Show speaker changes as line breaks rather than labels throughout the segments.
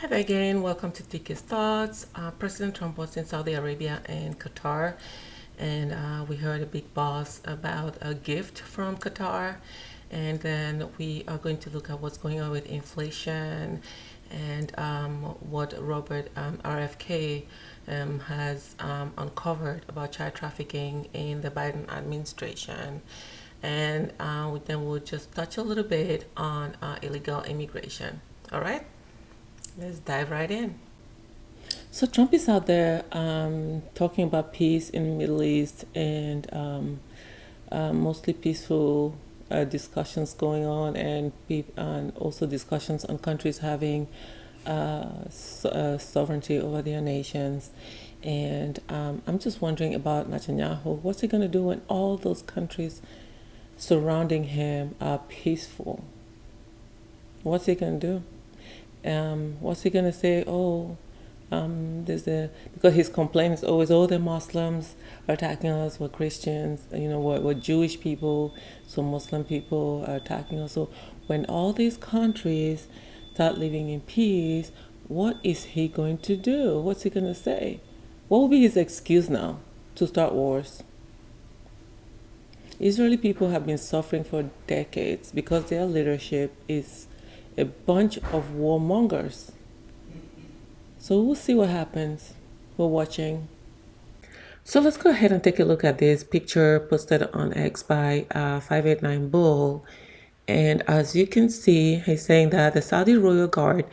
Hi again, welcome to Tiki's Thoughts. President Trump was in Saudi Arabia and Qatar, and we heard a big boss about a gift from Qatar. And then we are going to look at what's going on with inflation and what Robert RFK has uncovered about child trafficking in the Biden administration. And then we'll just touch a little bit on illegal immigration. All right? Let's dive right in. So Trump is out there talking about peace in the Middle East and mostly peaceful discussions going on, and also discussions on countries having sovereignty over their nations. And I'm just wondering about Netanyahu. What's he going to do when all those countries surrounding him are peaceful? What's he going to do? What's he gonna say? Oh, because his complaint is always, oh, the Muslims are attacking us. We're Christians, we're Jewish people, so Muslim people are attacking us. So when all these countries start living in peace, what is he going to do? What's he gonna say? What will be his excuse now to start wars? Israeli people have been suffering for decades because their leadership is a bunch of warmongers. So we'll see what happens. We're watching. So let's go ahead and take a look at this picture posted on X by 589 Bull. And as you can see, he's saying that the Saudi royal guard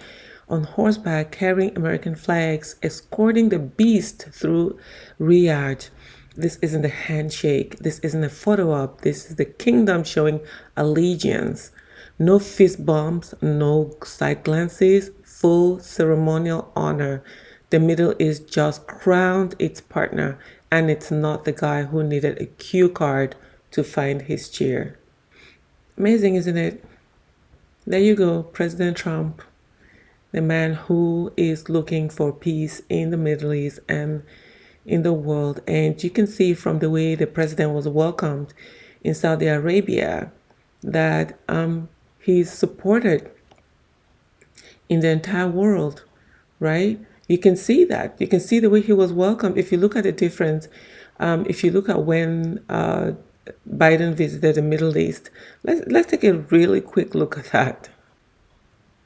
on horseback carrying American flags escorting the beast through Riyadh. This isn't a handshake. This isn't a photo op. This is the kingdom showing allegiance. No fist bumps, no side glances, full ceremonial honor. The Middle East just crowned its partner, and it's not the guy who needed a cue card to find his chair. Amazing, isn't it? There you go, President Trump, the man who is looking for peace in the Middle East and in the world. And you can see from the way the president was welcomed in Saudi Arabia that he's supported in the entire world, right? You can see that. You can see the way he was welcomed. If you look at the difference, if you look at when Biden visited the Middle East, let's take a really quick look at that.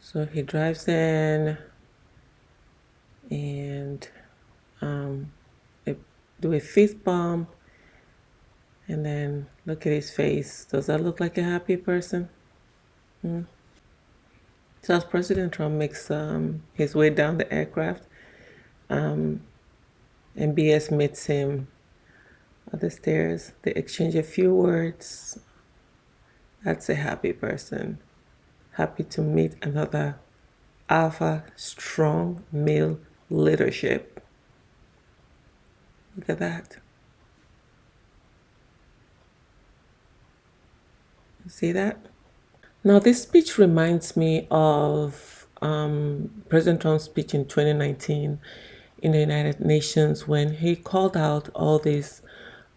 So he drives in and they do a fist bump, and then look at his face. Does that look like a happy person? So as President Trump makes his way down the aircraft, MBS meets him at the stairs. They exchange a few words. That's a happy person. Happy to meet another alpha, strong male leadership. Look at that. See that? Now, this speech reminds me of President Trump's speech in 2019 in the United Nations when he called out all these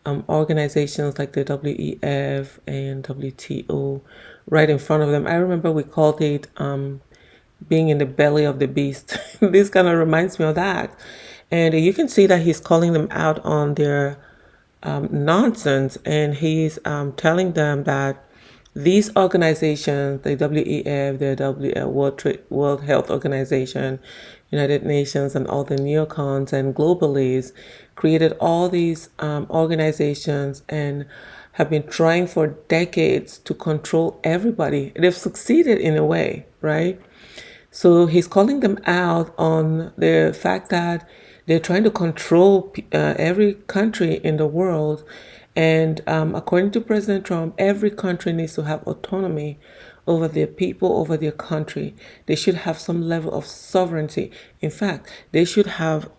organizations like the WEF and WTO right in front of them. I remember we called it being in the belly of the beast. This kind of reminds me of that. And you can see that he's calling them out on their nonsense, and he's telling them that these organizations, the WEF, the World Health Organization, United Nations, and all the neocons and globalists created all these organizations and have been trying for decades to control everybody. They've succeeded in a way, right? So he's calling them out on the fact that they're trying to control every country in the world. And according to President Trump, every country needs to have autonomy over their people, over their country. They should have some level of sovereignty. In fact, they should have,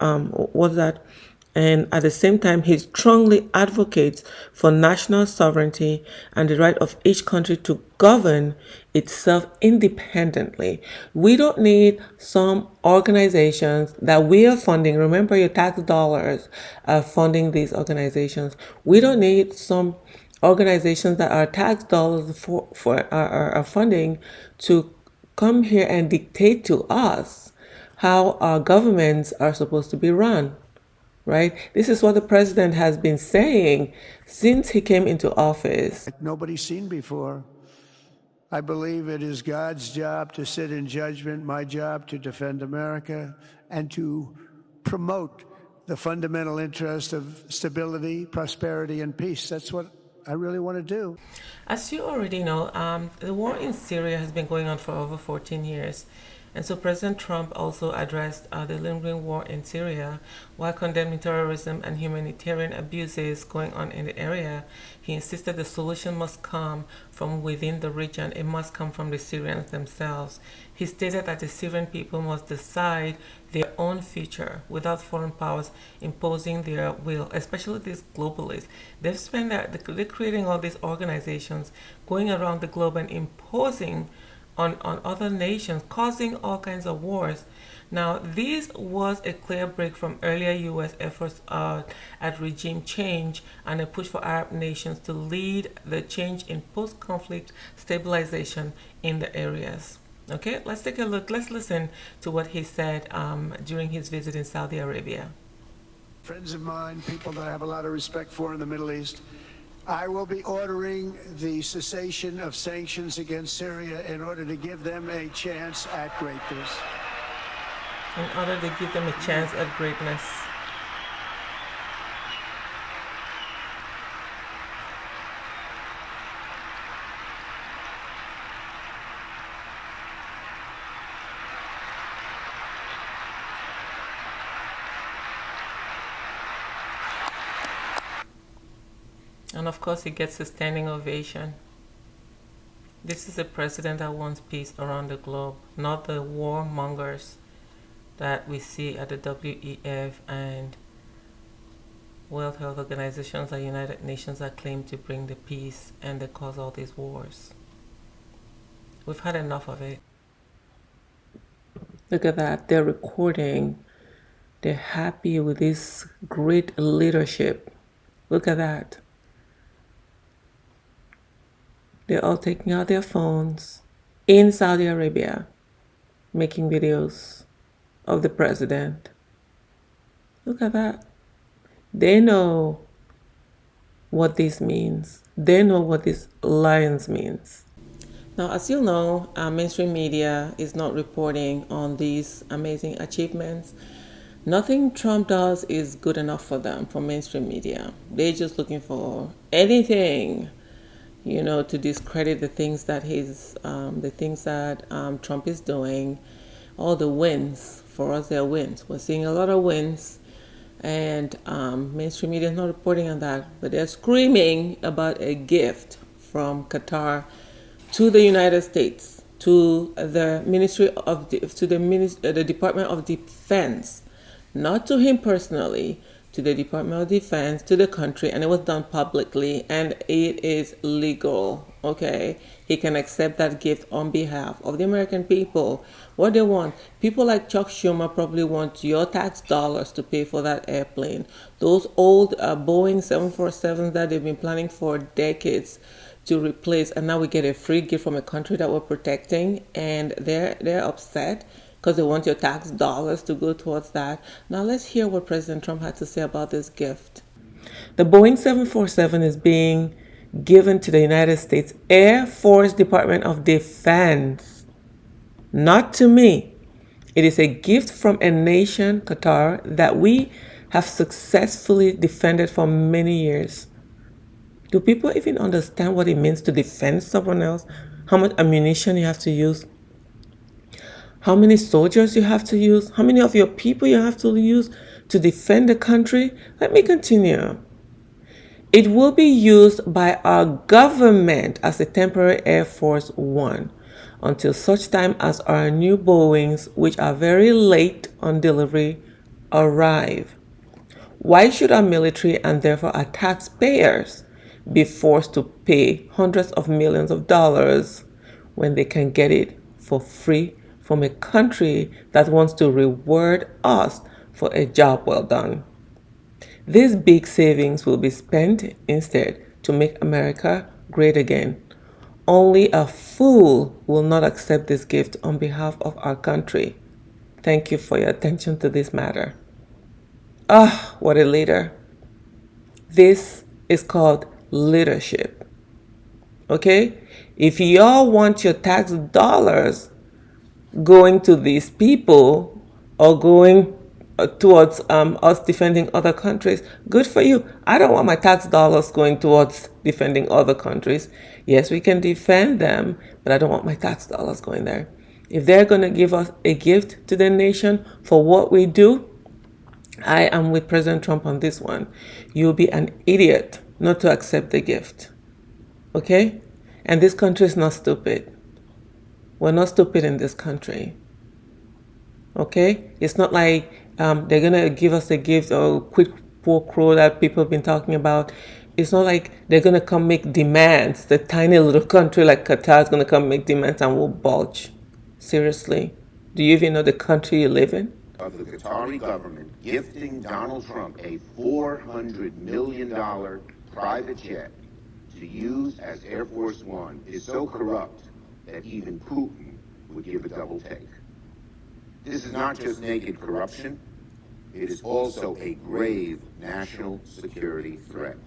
and at the same time, he strongly advocates for national sovereignty and the right of each country to govern itself independently. We don't need some organizations that we are funding. Remember, your tax dollars are funding these organizations. We don't need some organizations that our tax dollars are funding to come here and dictate to us how our governments are supposed to be run, right? This is what the president has been saying since he came into office.
Like nobody's seen before. I believe it is God's job to sit in judgment, my job to defend America, and to promote the fundamental interest of stability, prosperity, and peace. That's what I really want to do.
As you already know, the war in Syria has been going on for over 14 years. And so President Trump also addressed the lingering war in Syria while condemning terrorism and humanitarian abuses going on in the area. He insisted the solution must come from within the region. It must come from the Syrians themselves. He stated that the Syrian people must decide their own future without foreign powers imposing their will, especially these globalists. They're creating all these organizations going around the globe and imposing on other nations, causing all kinds of wars. Now, this was a clear break from earlier U.S. efforts at regime change and a push for Arab nations to lead the change in post-conflict stabilization in the areas. Okay, let's take a look. Let's listen to what he said during his visit in Saudi Arabia.
Friends of mine, people that I have a lot of respect for in the Middle East, I will be ordering the cessation of sanctions against Syria in order to give them a chance at greatness.
In order to give them a chance at greatness. And of course, he gets a standing ovation. This is a president that wants peace around the globe, not the warmongers that we see at the WEF and World Health Organizations and United Nations that claim to bring the peace and they cause all these wars. We've had enough of it. Look at that. They're recording. They're happy with this great leadership. Look at that. They're all taking out their phones in Saudi Arabia, making videos of the president. Look at that. They know what this means. They know what this alliance means. Now, as you know, mainstream media is not reporting on these amazing achievements. Nothing Trump does is good enough for them, for mainstream media. They're just looking for anything, to discredit the things that Trump is doing. All the wins, for us, they're wins. We're seeing a lot of wins, and mainstream media is not reporting on that, but they're screaming about a gift from Qatar to the United States, to the the Department of Defense, not to him personally, to the Department of Defense, to the country, and it was done publicly, and it is legal, okay? He can accept that gift on behalf of the American people. What they want, people like Chuck Schumer probably want your tax dollars to pay for that airplane. Those old Boeing 747s that they've been planning for decades to replace, and now we get a free gift from a country that we're protecting, and they're upset because they want your tax dollars to go towards that. Now let's hear what President Trump had to say about this gift. The Boeing 747 is being given to the United States Air Force Department of Defense, not to me. It is a gift from a nation, Qatar, that we have successfully defended for many years. Do people even understand what it means to defend someone else? How much ammunition you have to use? How many soldiers you have to use? How many of your people you have to use to defend the country? Let me continue. It will be used by our government as a temporary Air Force One until such time as our new Boeings, which are very late on delivery, arrive. Why should our military and therefore our taxpayers be forced to pay hundreds of millions of dollars when they can get it for free from a country that wants to reward us for a job well done? These big savings will be spent instead to make America great again. Only a fool will not accept this gift on behalf of our country. Thank you for your attention to this matter. Ah, what a leader. This is called leadership. Okay? If y'all want your tax dollars going to these people or going towards us defending other countries, good for you. I don't want my tax dollars going towards defending other countries. Yes, we can defend them, but I don't want my tax dollars going there. If they're going to give us a gift to the nation for what we do, I am with President Trump on this one. You'll be an idiot not to accept the gift. Okay? And this country is not stupid. We're not stupid in this country. Okay? It's not like they're going to give us a gift or quid pro quo that people have been talking about. It's not like they're going to come make demands. The tiny little country like Qatar is going to come make demands and we'll bulge. Seriously. Do you even know the country you live in?
Of the Qatari government gifting Donald Trump a $400 million private jet to use as Air Force One is so corrupt that even Putin would give a double take. This is not just naked corruption, it is also a grave national security threat.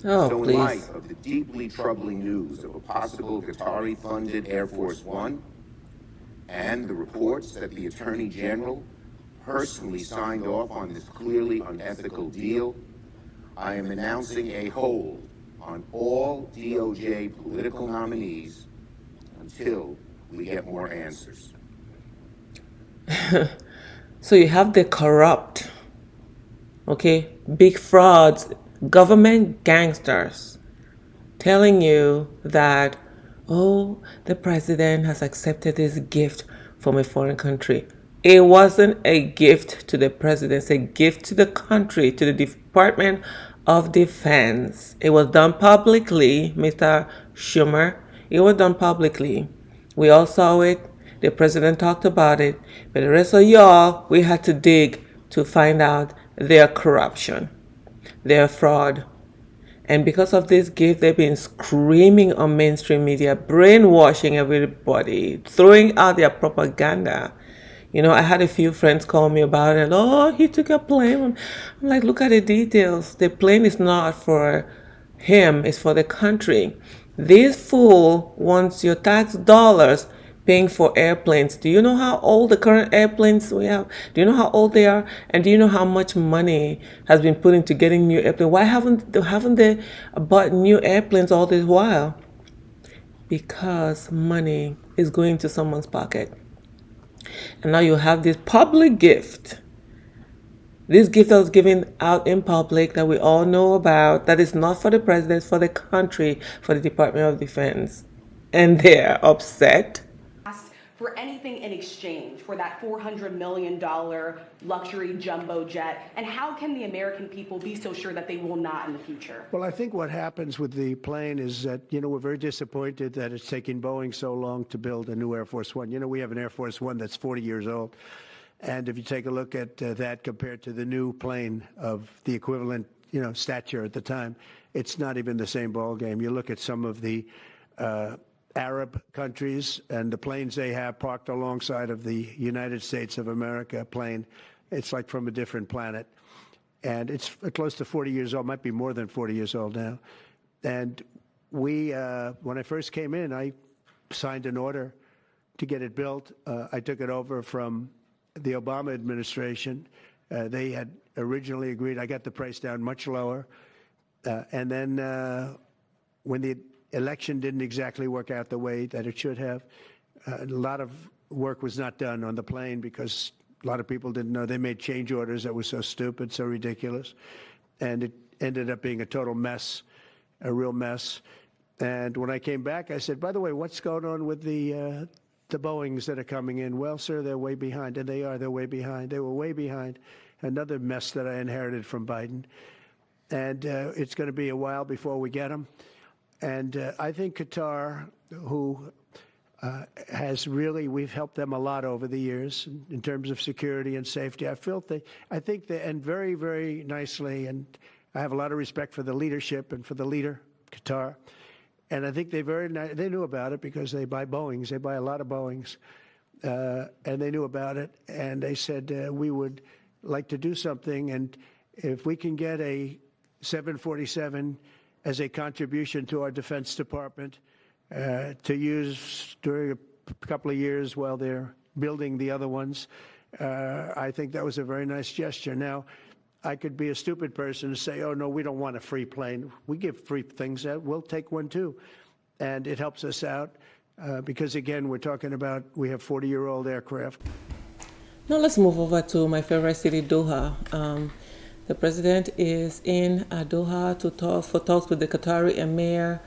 Oh,
So in
please.
light of the deeply troubling news of a possible Qatari-funded Air Force One and the reports that the Attorney General personally signed off on this clearly unethical deal, I am announcing a hold on all DOJ political nominees until we get more answers.
So you have the corrupt, okay, big frauds, government gangsters telling you that, oh, the president has accepted this gift from a foreign country. It wasn't a gift to the president, it's a gift to the country, to the Department of Defense. It was done publicly, Mr. Schumer. It was done publicly. We all saw it. The president talked about it. But the rest of y'all, we had to dig to find out their corruption, their fraud. And because of this gift, they've been screaming on mainstream media, brainwashing everybody, throwing out their propaganda. You know, I had a few friends call me about it. Oh, he took a plane. I'm like, look at the details. The plane is not for him, it's for the country. This fool wants your tax dollars paying for airplanes. Do you know how old the current airplanes we have? Do you know how old they are? And do you know how much money has been put into getting new airplanes? Why haven't they bought new airplanes all this while? Because money is going to someone's pocket. And now you have this public gift. This gift that was given out in public that we all know about, that is not for the president, it's for the country, for the Department of Defense. And they're upset.
For anything in exchange for that $400 million luxury jumbo jet? And how can the American people be so sure that they will not in the future?
Well, I think what happens with the plane is that, we're very disappointed that it's taking Boeing so long to build a new Air Force One. We have an Air Force One that's 40 years old. And if you take a look at that compared to the new plane of the equivalent, stature at the time, it's not even the same ballgame. You look at some of the Arab countries and the planes they have parked alongside of the United States of America plane, it's like from a different planet. And it's close to 40 years old, might be more than 40 years old now. And we, when I first came in, I signed an order to get it built. I took it over from the Obama administration. They had originally agreed. I got the price down much lower. And then when the election didn't exactly work out the way that it should have, a lot of work was not done on the plane because a lot of people didn't know. They made change orders that were so stupid, so ridiculous. And it ended up being a total mess, a real mess. And when I came back, I said, by the way, what's going on with the Boeings that are coming in? Well, sir, they're way behind. And they are. They're way behind. They were way behind. Another mess that I inherited from Biden. And it's going to be a while before we get them. And I think Qatar, who has really, we've helped them a lot over the years in terms of security and safety. I think they, and very, very nicely, and I have a lot of respect for the leadership and for the leader, Qatar. And I think they knew about it because they buy Boeings. They buy a lot of Boeings. and they knew about it, and they said, we would like to do something, and if we can get a 747 as a contribution to our Defense Department to use during a couple of years while they're building the other ones, I think that was a very nice gesture. Now, I could be a stupid person and say, oh, no, we don't want a free plane. We give free things out. We'll take one, too. And it helps us out because, again, we're talking about we have 40-year-old aircraft.
Now let's move over to my favorite city, Doha. The president is in Doha to talks with the Qatari Emir,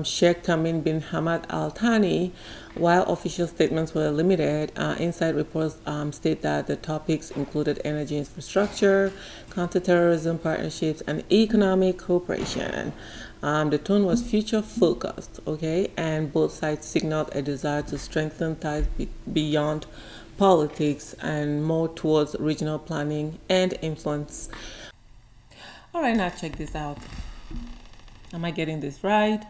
Sheikh Tamim bin Hamad Al Thani. While official statements were limited, inside reports state that the topics included energy infrastructure, counterterrorism partnerships, and economic cooperation. The tone was future-focused, okay, and both sides signaled a desire to strengthen ties beyond politics and more towards regional planning and influence. All right, now check this out. Am I getting this right?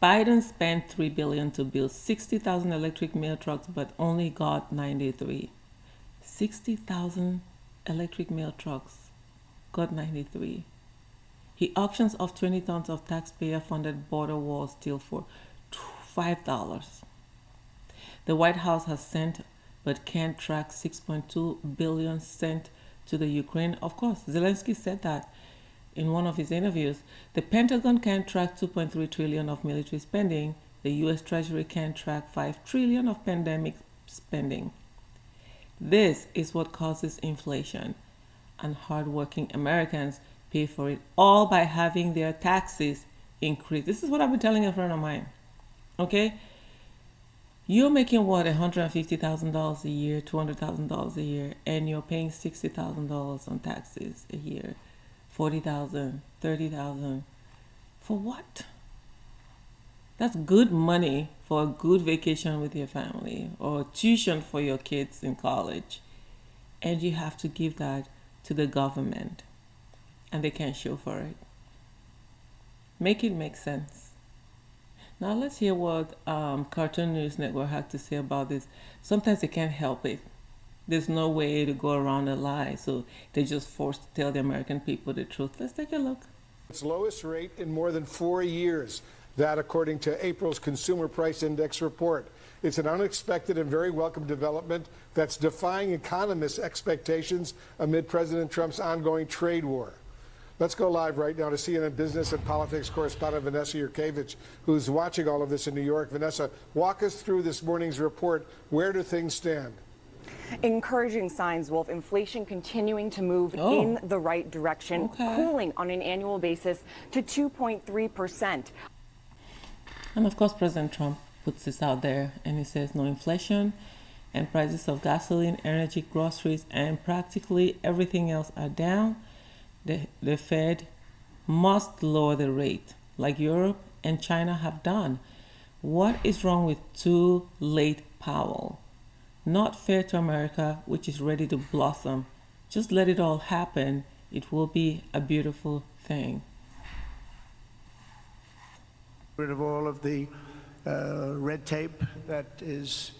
Biden spent $3 billion to build 60,000 electric mail trucks, but only got 93. 60,000 electric mail trucks, got 93. He auctions off 20 tons of taxpayer-funded border wall steel for $5. The White House has sent but can't track $6.2 billion sent to the Ukraine. Of course, Zelensky said that in one of his interviews. The Pentagon can't track $2.3 trillion of military spending. The U.S. Treasury can't track $5 trillion of pandemic spending. This is what causes inflation, and hardworking Americans pay for it all by having their taxes increase. This is what I've been telling a friend of mine. Okay? You're making what, $150,000 a year, $200,000 a year, and you're paying $60,000 on taxes a year, $40,000, $30,000. For what? That's good money for a good vacation with your family or tuition for your kids in college. And you have to give that to the government, and they can't show for it. Make it make sense. Now let's hear what Cartoon News Network had to say about this. Sometimes they can't help it. There's no way to go around a lie, so they're just forced to tell the American people the truth. Let's take a look.
Its lowest rate in more than 4 years. That according to April's Consumer Price Index report. It's an unexpected and very welcome development that's defying economists' expectations amid President Trump's ongoing trade war. Let's go live right now to CNN business and politics correspondent Vanessa Yurkevich, who's watching all of this in New York. Vanessa, walk us through this morning's report. Where do things stand?
Encouraging signs, Wolf. Inflation continuing to move in the right direction, cooling on an annual basis to 2.3%.
And of course, President Trump puts this out there and he says no inflation, and prices of gasoline, energy, groceries, and practically everything else are down. The Fed must lower the rate, like Europe and China have done. What is wrong with too late, Powell? Not fair to America, which is ready to blossom. Just let it all happen. It will be a beautiful thing.
Rid of all of the red tape that is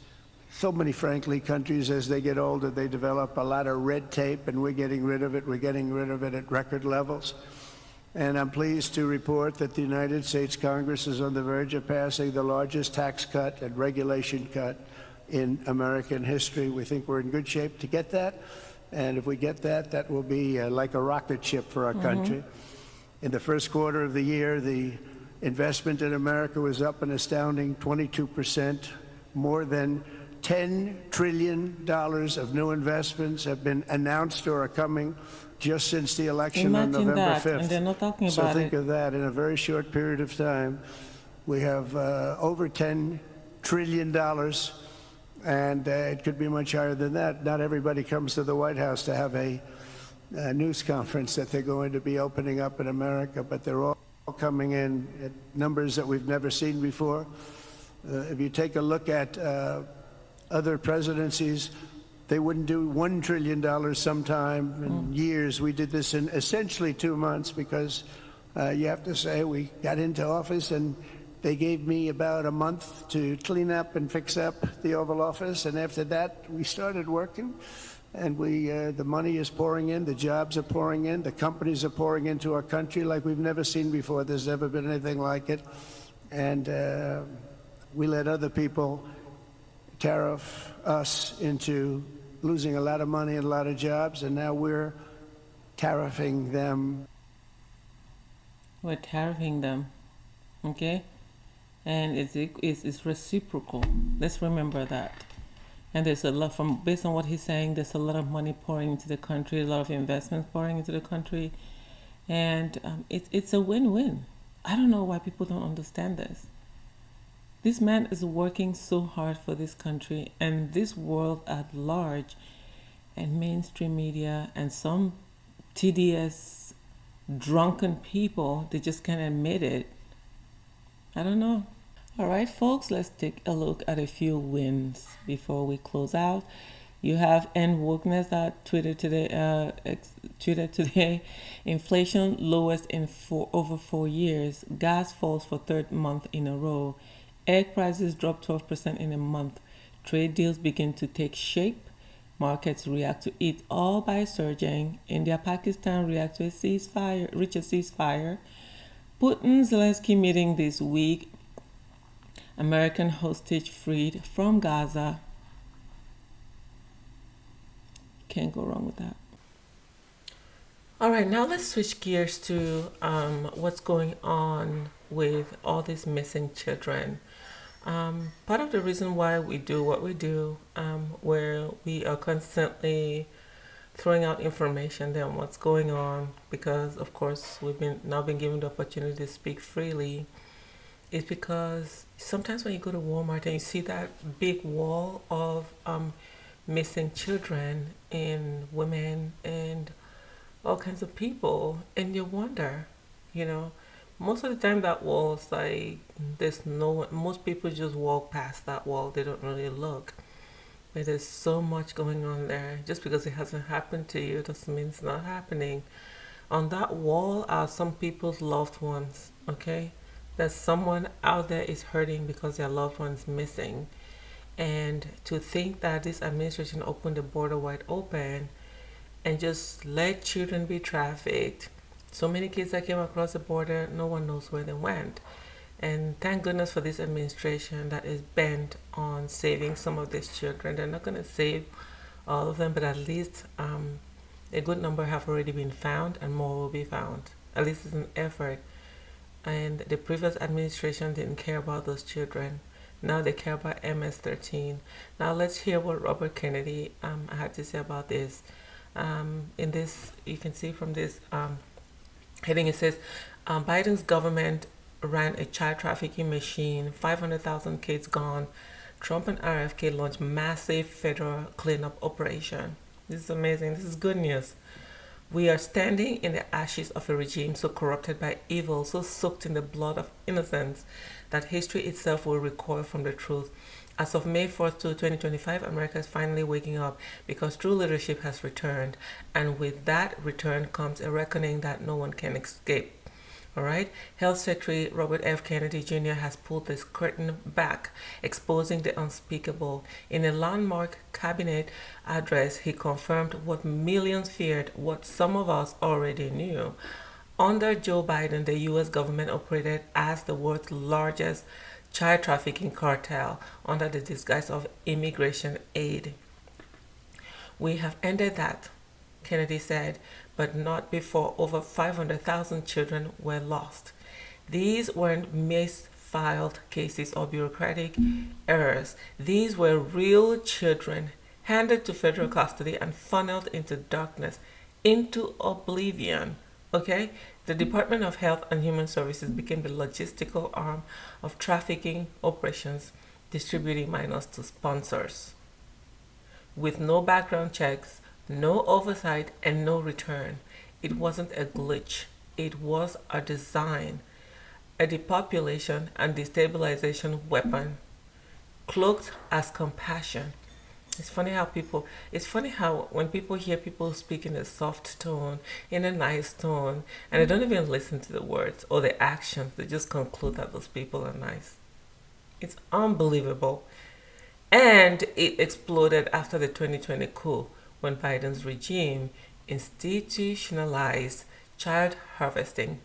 so many, frankly, countries, as they get older, they develop a lot of red tape, and we're getting rid of it. We're getting rid of it at record levels. And I'm pleased to report that the United States Congress is on the verge of passing the largest tax cut and regulation cut in American history. We think we're in good shape to get that. And if we get that, that will be like a rocket ship for our country. In the first quarter of the year, the investment in America was up an astounding 22%. More than $10 trillion of new investments have been announced or are coming just since the election on November 5th.
And they're not talking
so
about
think of that. In a very short period of time, we have over $10 trillion, and it could be much higher than that. Not everybody comes to the White House to have a news conference that they're going to be opening up in America, but they're all coming in at numbers that we've never seen before. If you take a look at other presidencies, they wouldn't do $1 trillion sometime in years. We did this in essentially 2 months because you have to say we got into office and They gave me about a month to clean up and fix up the Oval Office, and after that, we started working. And the money is pouring in, the jobs are pouring in, the companies are pouring into our country like we've never seen before. There's never been anything like it. And we let other people tariff us into losing a lot of money and a lot of jobs, and now we're tariffing them.
We're tariffing them, okay? And it's reciprocal. Let's remember that. And there's a lot based on what he's saying, there's a lot of money pouring into the country, a lot of investments pouring into the country, and it's a win-win. I don't know why people don't understand this. This man is working so hard for this country and this world at large, and mainstream media and some TDS drunken people, they just can't admit it. I don't know. All right, folks, let's take a look at a few wins before we close out. You have End Wokeness that tweeted today. Inflation lowest in over 4 years. Gas falls for third month in a row. Egg prices drop 12% in a month. Trade deals begin to take shape. Markets react to it, all by surging. India, Pakistan react to a ceasefire. Putin-Zelensky meeting this week. American hostage freed from Gaza. Can't go wrong with that. All right, now let's switch gears to what's going on with all these missing children. Part of the reason why we do what we do, where we are constantly throwing out information on what's going on, because of course we've now been given the opportunity to speak freely, is because sometimes when you go to Walmart and you see that big wall of missing children and women and all kinds of people, and you wonder, most of the time that wall is like, most people just walk past that wall, they don't really look. But there's so much going on there. Just because it hasn't happened to you doesn't mean it's not happening. On that wall are some people's loved ones, okay? That someone out there is hurting because their loved one's missing. And to think that this administration opened the border wide open and just let children be trafficked. So many kids that came across the border, no one knows where they went. And thank goodness for this administration that is bent on saving some of these children. They're not going to save all of them, but at least a good number have already been found and more will be found. At least it's an effort. And the previous administration didn't care about those children. Now they care about MS-13. Now let's hear what Robert Kennedy had to say about this. In this, you can see from this heading, it says, Biden's government ran a child trafficking machine, 500,000 kids gone. Trump and RFK launched massive federal cleanup operation. This is amazing. This is good news. We are standing in the ashes of a regime so corrupted by evil, so soaked in the blood of innocence, that history itself will recoil from the truth. As of May 4th, 2025, America is finally waking up because true leadership has returned. And with that return comes a reckoning that no one can escape. All right. Health Secretary Robert F. Kennedy Jr. has pulled this curtain back, exposing the unspeakable. In a landmark cabinet address, he confirmed what millions feared, what some of us already knew. Under Joe Biden, the U.S. government operated as the world's largest child trafficking cartel under the disguise of immigration aid. We have ended that, Kennedy said, but not before over 500,000 children were lost. These weren't misfiled cases or bureaucratic errors. These were real children handed to federal custody and funneled into darkness, into oblivion. Okay? The Department of Health and Human Services became the logistical arm of trafficking operations, distributing minors to sponsors. With no background checks, no oversight, and no return. It wasn't a glitch. It was a design, a depopulation and destabilization weapon, cloaked as compassion. It's funny how when people hear people speak in a soft tone, in a nice tone, and they don't even listen to the words or the actions, they just conclude that those people are nice. It's unbelievable. And it exploded after the 2020 coup when Biden's regime institutionalized child harvesting.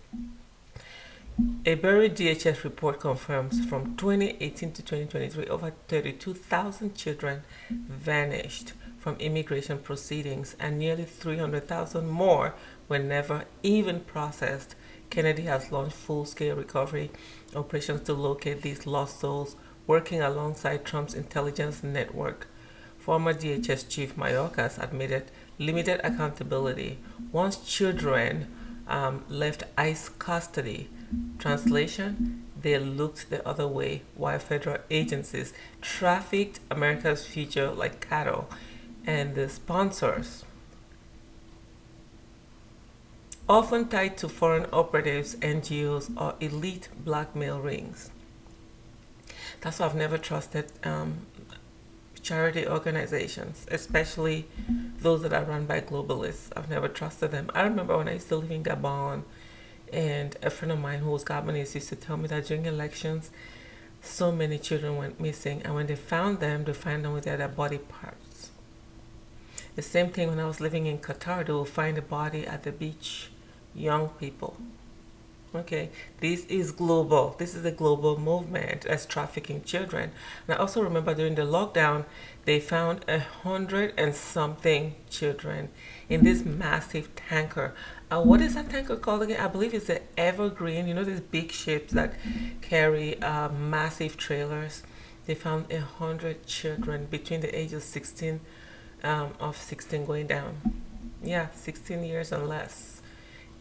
A buried DHS report confirms from 2018 to 2023, over 32,000 children vanished from immigration proceedings, and nearly 300,000 more were never even processed. Kennedy has launched full-scale recovery operations to locate these lost souls, working alongside Trump's intelligence network. Former DHS Chief Mayorkas admitted limited accountability once children left ICE custody. Translation: they looked the other way while federal agencies trafficked America's future like cattle, and the sponsors, often tied to foreign operatives, NGOs, or elite blackmail rings. That's why I've never trusted charity organizations, especially those that are run by globalists. I've never trusted them. I remember when I used to live in Gabon, and a friend of mine who was Gabonese used to tell me that during elections, so many children went missing, and when they found them, they found them with their body parts. The same thing when I was living in Qatar, they will find a body at the beach, young people. Okay, this is global. This is a global movement as trafficking children. And I also remember during the lockdown, they found 100 and something children in this massive tanker. What is that tanker called again? I believe it's the Evergreen. You know, these big ships that carry massive trailers. They found 100 children between the age of 16 going down. Yeah, 16 years and less,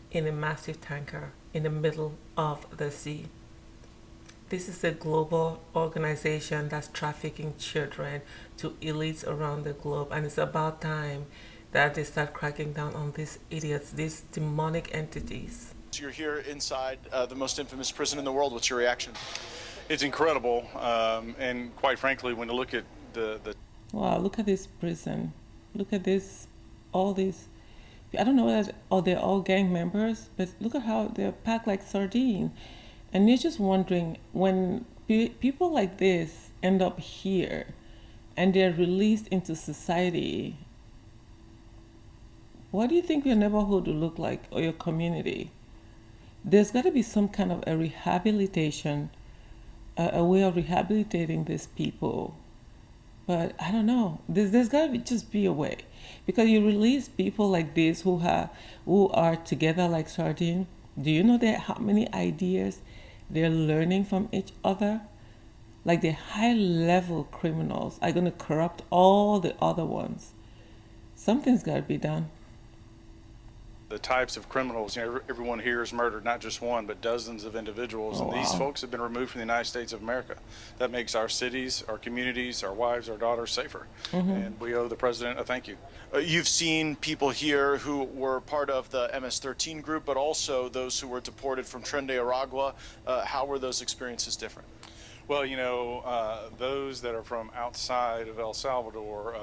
in a massive tanker in the middle of the sea. This is a global organization that's trafficking children to elites around the globe, and it's about time that they start cracking down on these idiots, these demonic entities.
You're here inside the most infamous prison in the world. What's your reaction?
It's incredible, and quite frankly, when you look at the
Wow, look at this prison. Look at this, all these. I don't know whether they're all gang members, but look at how they're packed like sardines. And you're just wondering, when people like this end up here and they're released into society, what do you think your neighborhood will look like, or your community? There's got to be some kind of a rehabilitation, a way of rehabilitating these people. But I don't know. There's got to just be a way, because you release people like this who are together like sardines. Do you know how many ideas they're learning from each other? Like, the high-level criminals are going to corrupt all the other ones. Something's got to be done.
the types of criminals, everyone here has murdered not just one, but dozens of individuals. And these folks have been removed from the United States of America. That makes our cities, our communities, our wives, our daughters safer. And we owe the president a thank you.
You've seen people here who were part of the MS-13 group, but also those who were deported from Tren de Aragua. How were those experiences different?
Well, those that are from outside of El Salvador,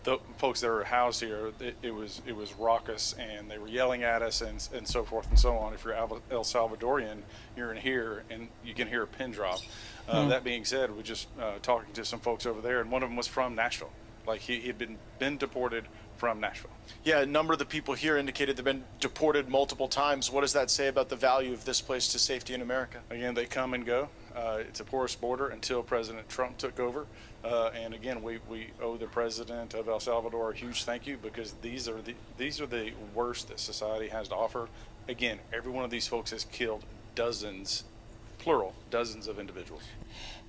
the folks that are housed here, it was raucous, and they were yelling at us and so forth and so on. If you're El Salvadorian, you're in here and you can hear a pin drop. That being said, we're just talking to some folks over there, and one of them was from Nashville. Like he'd been deported from Nashville.
Yeah, a number of the people here indicated they've been deported multiple times. What does that say about the value of this place to safety in America?
Again, they come and go. It's a porous border until President Trump took over. And again, we owe the president of El Salvador a huge thank you, because these are the worst that society has to offer. Again, every one of these folks has killed dozens, plural, dozens of individuals.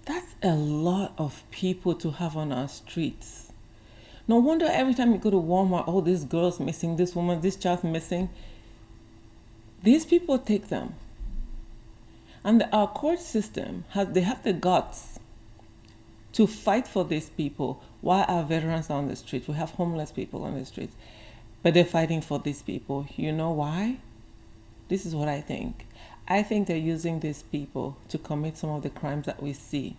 That's a lot of people to have on our streets. No wonder every time you go to Walmart, oh, this girl's missing, this woman, this child's missing. These people take them. And our court system, they have the guts to fight for these people while our veterans are on the streets. We have homeless people on the streets, but they're fighting for these people. You know why? This is what I think. I think they're using these people to commit some of the crimes that we see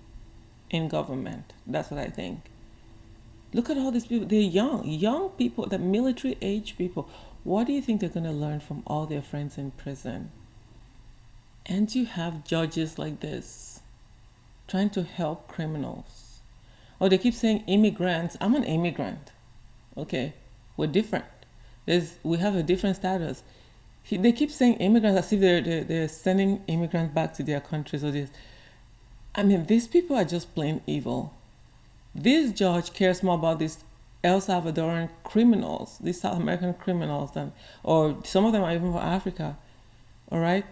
in government. That's what I think. Look at all these people. They're young people, the military age people. What do you think they're going to learn from all their friends in prison? And you have judges like this trying to help criminals. Oh, they keep saying immigrants. I'm an immigrant. Okay, we're different. We have a different status. They keep saying immigrants as if they're sending immigrants back to their countries or this. I mean, these people are just plain evil. This judge cares more about these El Salvadoran criminals, these South American criminals, or some of them are even from Africa. All right?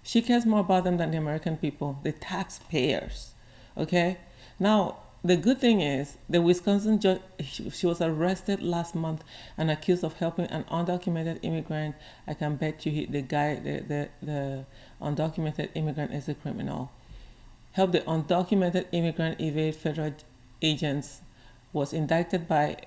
She cares more about them than the American people, the taxpayers. Okay? Now, the good thing is, the Wisconsin judge, she was arrested last month and accused of helping an undocumented immigrant. I can bet you the undocumented immigrant is a criminal. Helped the undocumented immigrant evade federal agents, was indicted by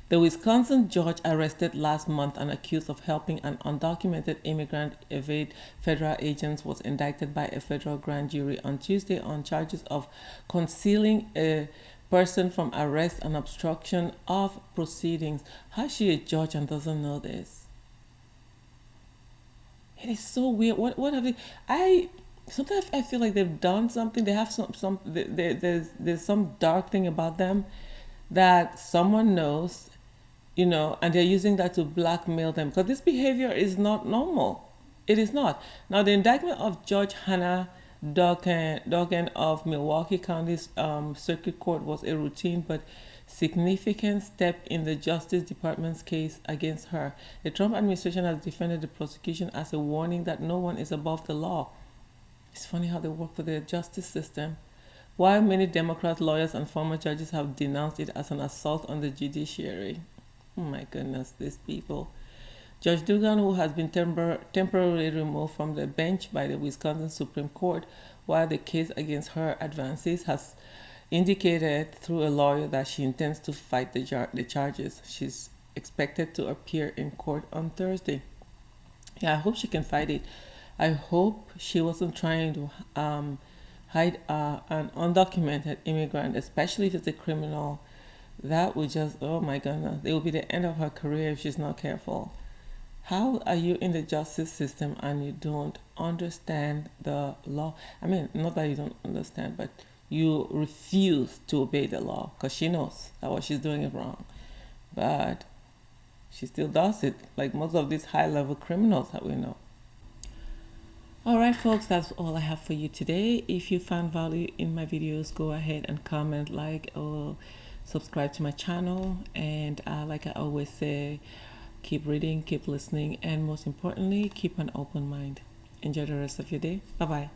the Wisconsin judge arrested last month and accused of helping an undocumented immigrant evade federal agents was indicted by a federal grand jury on Tuesday on charges of concealing a person from arrest and obstruction of proceedings. How is she a judge and doesn't know this? It is so weird. What have they? Sometimes I feel like they've done something. They have there's some dark thing about them that someone knows, and they're using that to blackmail them, because this behavior is not normal. It is not. Now, the indictment of Judge Hannah Duggan of Milwaukee County's Circuit Court was a routine but significant step in the Justice Department's case against her. The Trump administration has defended the prosecution as a warning that no one is above the law. It's funny how they work for the justice system. While many Democrat lawyers and former judges have denounced it as an assault on the judiciary. Oh my goodness, these people. Judge Duggan, who has been temporarily removed from the bench by the Wisconsin Supreme Court while the case against her advances, has indicated through a lawyer that she intends to fight the charges. She's expected to appear in court on Thursday. Yeah, I hope she can fight it. I hope she wasn't trying to hide an undocumented immigrant, especially if it's a criminal. That would just, oh my goodness, it will be the end of her career if she's not careful. How are you in the justice system and you don't understand the law? I mean, not that you don't understand, but you refuse to obey the law because she knows that what she's doing is wrong. But she still does it, like most of these high-level criminals that we know. All right, folks, that's all I have for you today. If you found value in my videos, go ahead and comment, like, or subscribe to my channel. And like I always say, keep reading, keep listening, and most importantly, keep an open mind. Enjoy the rest of your day. Bye-bye.